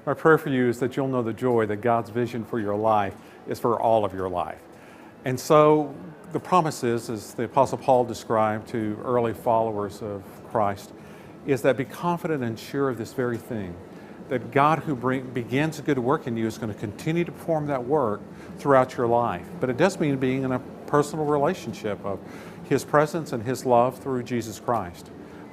My prayer for you is that you'll know the joy that God's vision for your life is for all of your life. And so the promise is, as the Apostle Paul described to early followers of Christ, is that be confident and sure of this very thing, that God who begins a good work in you is going to continue to perform that work throughout your life. But it does mean being in a personal relationship of His presence and His love through Jesus Christ.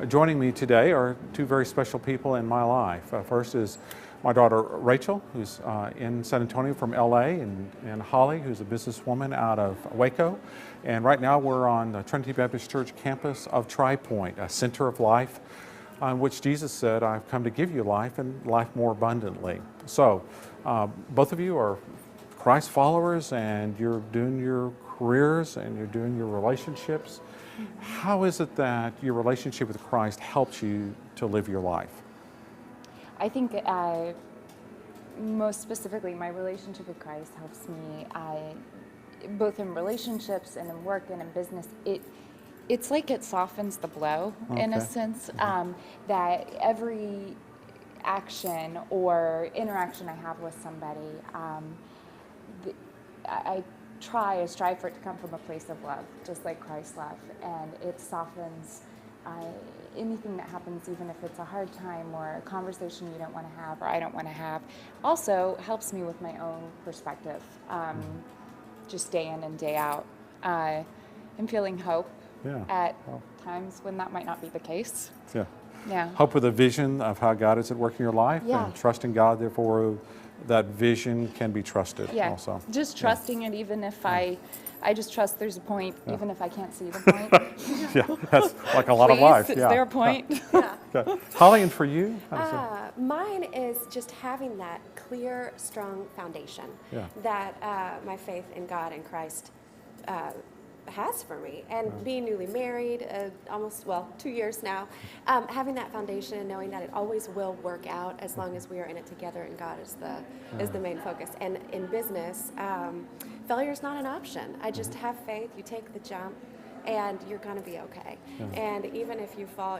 Joining me today are two very special people in my life. First is my daughter Rachel, who's in San Antonio from LA, and Holly, who's a businesswoman out of Waco. And right now we're on the Trinity Baptist Church campus of Tri Point, a center of life, on which Jesus said, I've come to give you life and life more abundantly. So both of you are Christ followers, and you're doing your careers and you're doing your relationships. How is it that your relationship with Christ helps you to live your life? I think most specifically, my relationship with Christ helps me both in relationships and in work and in business. It's like it softens the blow in a sense, that every action or interaction I have with somebody, I strive for it to come from a place of love, just like Christ's love, and it softens anything that happens, even if it's a hard time or a conversation you don't want to have or I don't want to have. Also helps me with my own perspective, just day in and day out. I'm feeling hope at times when that might not be the case. Yeah. Hope with a vision of how God is at work in your life, and trusting God, therefore that vision can be trusted also. Just trusting it, even if I just trust there's a point, even if I can't see the point. That's like a lot of life. Is there a point? Okay. Holly, and for you? Mine is just having that clear, strong foundation that my faith in God and Christ has for me, and being newly married, almost 2 years now, having that foundation and knowing that it always will work out as long as we are in it together and God is the main focus. And in business, failure is not an option. I just have faith. You take the jump, and you're going to be okay. And even if you fall,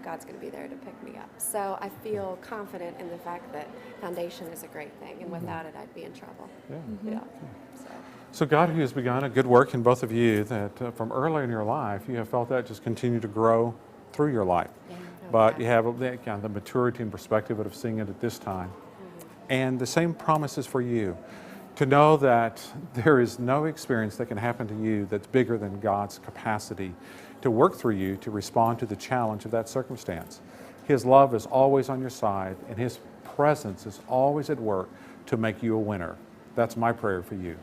God's going to be there to pick me up. So I feel confident in the fact that foundation is a great thing, and without it, I'd be in trouble. So God, who has begun a good work in both of you, that from early in your life, you have felt that just continue to grow through your life. But you have the maturity and perspective of seeing it at this time. And the same promise is for you, to know that there is no experience that can happen to you that's bigger than God's capacity to work through you to respond to the challenge of that circumstance. His love is always on your side, and His presence is always at work to make you a winner. That's my prayer for you.